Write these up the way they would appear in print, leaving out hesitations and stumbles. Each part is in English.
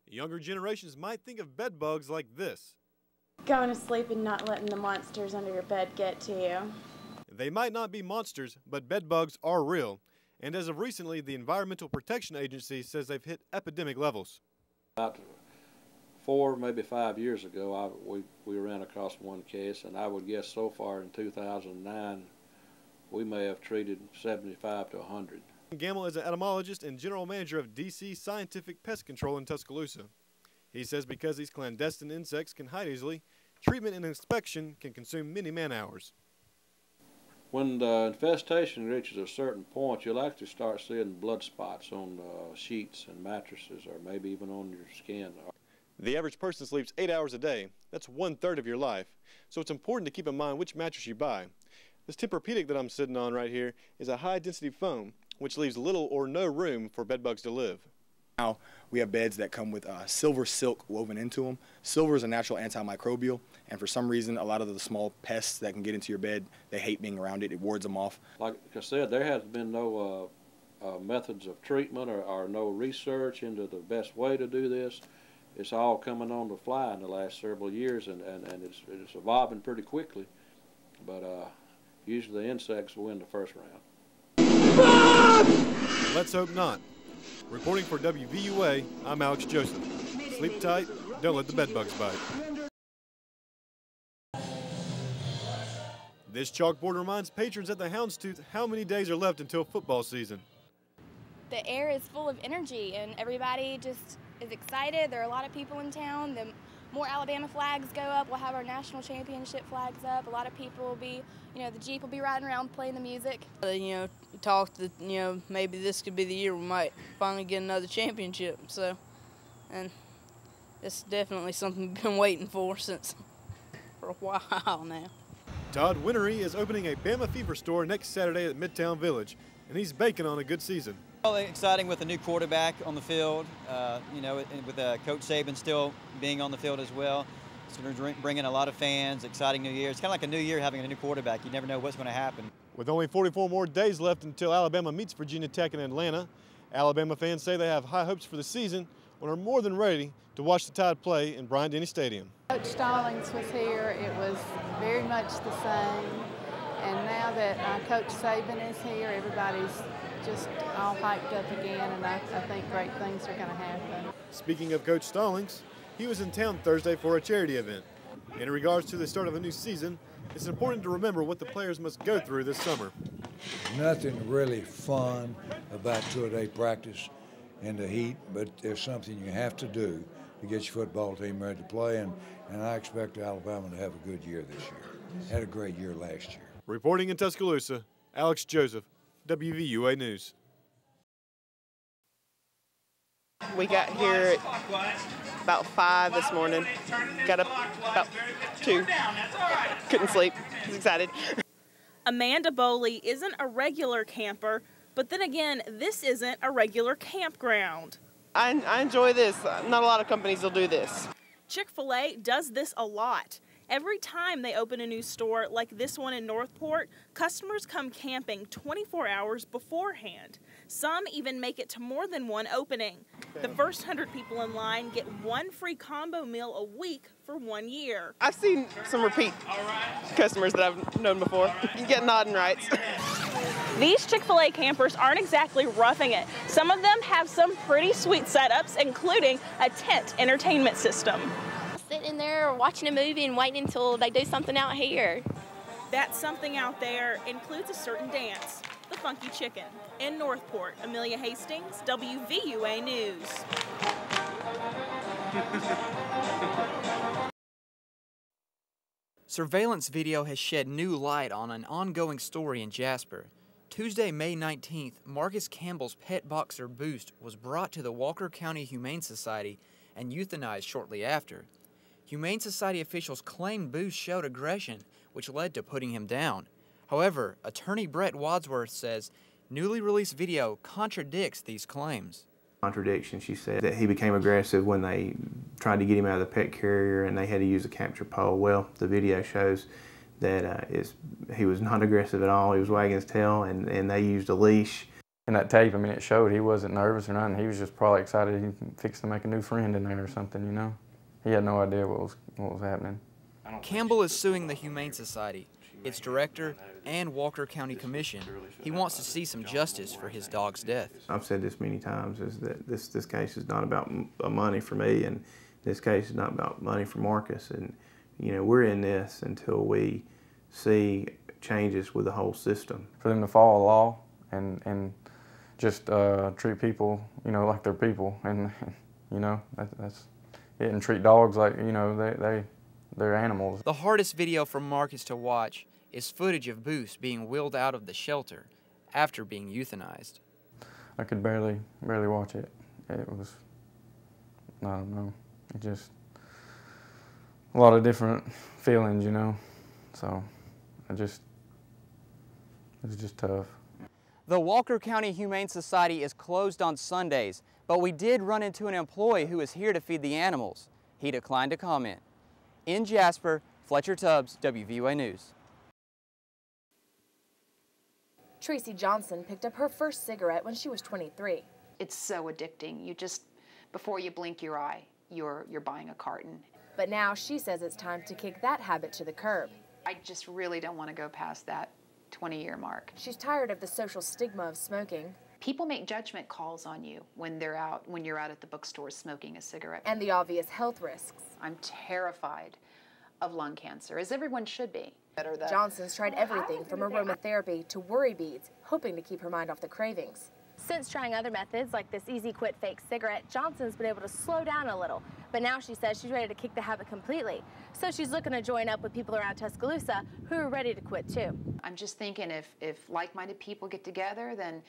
Younger generations might think of bed bugs like this. Going to sleep and not letting the monsters under your bed get to you. They might not be monsters, but bed bugs are real. And as of recently, the Environmental Protection Agency says they've hit epidemic levels. About 4, maybe 5 years ago, we ran across one case, and I would guess so far in 2009, we may have treated 75 to 100. Gamble is an entomologist and general manager of DC Scientific Pest Control in Tuscaloosa. He says because these clandestine insects can hide easily, treatment and inspection can consume many man-hours. When the infestation reaches a certain point, you'll actually start seeing blood spots on sheets and mattresses, or maybe even on your skin. The average person sleeps 8 hours a day. That's 1/3 of your life. So it's important to keep in mind which mattress you buy. This Tempur-Pedic that I'm sitting on right here is a high-density foam, which leaves little or no room for bed bugs to live. Now we have beds that come with silver silk woven into them. Silver is a natural antimicrobial, and for some reason, a lot of the small pests that can get into your bed, they hate being around it. It wards them off. Like I said, there has been no methods of treatment or no research into the best way to do this. It's all coming on the fly in the last several years, and it's evolving pretty quickly. But usually the insects will win the first round. Let's hope not. Reporting for WVUA, I'm Alex Joseph. Sleep tight, don't let the bed bugs bite. This chalkboard reminds patrons at the Houndstooth how many days are left until football season. The air is full of energy and everybody just is excited. There are a lot of people in town. The more Alabama flags go up, we'll have our national championship flags up. A lot of people will be, the Jeep will be riding around playing the music. Talked that, maybe this could be the year we might finally get another championship. So, and it's definitely something we've been waiting for for a while now. Todd Winery is opening a Bama Fever store next Saturday at Midtown Village, and he's banking on a good season. Well, exciting with a new quarterback on the field, with Coach Saban still being on the field as well. So we're bringing a lot of fans, exciting new year. It's kind of like a new year having a new quarterback. You never know what's going to happen. With only 44 more days left until Alabama meets Virginia Tech in Atlanta, Alabama fans say they have high hopes for the season and are more than ready to watch the Tide play in Bryant-Denny Stadium. Coach Stallings was here. It was very much the same. And now that Coach Saban is here, everybody's just all hyped up again, and I think great things are going to happen. Speaking of Coach Stallings, he was in town Thursday for a charity event. In regards to the start of a new season, it's important to remember what the players must go through this summer. Nothing really fun about two-a-day practice in the heat, but there's something you have to do to get your football team ready to play, and I expect Alabama to have a good year this year. Had a great year last year. Reporting in Tuscaloosa, Alex Joseph, WVUA News. We got here at about 5 this morning. Got up about 2. Couldn't sleep. I was excited. Amanda Boley isn't a regular camper, but then again, this isn't a regular campground. I enjoy this. Not a lot of companies will do this. Chik-Fil-A does this a lot. Every time they open a new store like this one in Northport, customers come camping 24 hours beforehand. Some even make it to more than one opening. The first 100 people in line get one free combo meal a week for 1 year. I've seen some repeat customers that I've known before. You get nodding rights. These Chick-fil-A campers aren't exactly roughing it. Some of them have some pretty sweet setups, including a tent entertainment system. Sitting there watching a movie and waiting until they do something out here. That something out there includes a certain dance, the Funky Chicken. In Northport, Amelia Hastings, WVUA News. Surveillance video has shed new light on an ongoing story in Jasper. Tuesday, May 19th, Marcus Campbell's pet boxer Boost was brought to the Walker County Humane Society and euthanized shortly after. Humane Society officials claimed Boost showed aggression, which led to putting him down. However, attorney Brett Wadsworth says newly released video contradicts these claims. Contradiction. She said that he became aggressive when they tried to get him out of the pet carrier and they had to use a capture pole. Well, the video shows that he was not aggressive at all. He was wagging his tail and they used a leash. in that tape, I mean, it showed he wasn't nervous or nothing. He was just probably excited he fixed to make a new friend in there or something, you know. He had no idea what was happening. Campbell is suing the Humane Society, its director, and Walker County Commission. He wants to see some justice for his dog's death. I've said this many times, is that this case is not about money for me, and this case is not about money for Marcus. And, you know, we're in this until we see changes with the whole system. For them to follow the law and just treat people, you know, like they're people, and you know, that's it, and treat dogs like, you know, they're animals. The hardest video for Marcus to watch is footage of Boost being wheeled out of the shelter after being euthanized. I could barely watch it. It was, I don't know, it just a lot of different feelings, you know. So it was just tough. The Walker County Humane Society is closed on Sundays, but we did run into an employee who is here to feed the animals. He declined to comment. In Jasper, Fletcher Tubbs, WVUA News. Tracy Johnson picked up her first cigarette when she was 23. It's so addicting. You just, before you blink your eye, you're buying a carton. But now she says it's time to kick that habit to the curb. I just really don't want to go past that 20-year mark. She's tired of the social stigma of smoking. People make judgment calls on you when you're out at the bookstore smoking a cigarette. And the obvious health risks. I'm terrified of lung cancer, as everyone should be. Johnson's tried everything from aromatherapy to worry beads, hoping to keep her mind off the cravings. Since trying other methods like this Easy Quit fake cigarette, Johnson's been able to slow down a little. But now she says she's ready to kick the habit completely. So she's looking to join up with people around Tuscaloosa who are ready to quit too. I'm just thinking if like-minded people get together, then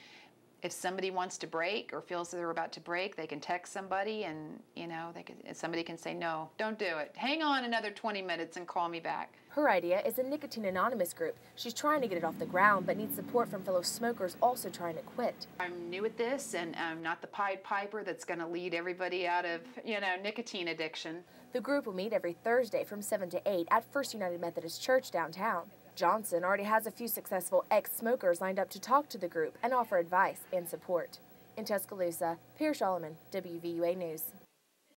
if somebody wants to break or feels that they're about to break, they can text somebody and, you know, somebody can say, no, don't do it. Hang on another 20 minutes and call me back. Her idea is a Nicotine Anonymous group. She's trying to get it off the ground, but needs support from fellow smokers also trying to quit. I'm new at this, and I'm not the Pied Piper that's going to lead everybody out of, you know, nicotine addiction. The group will meet every Thursday from 7 to 8 at First United Methodist Church downtown. Johnson already has a few successful ex-smokers lined up to talk to the group and offer advice and support. In Tuscaloosa, Pierre Solomon, WVUA News.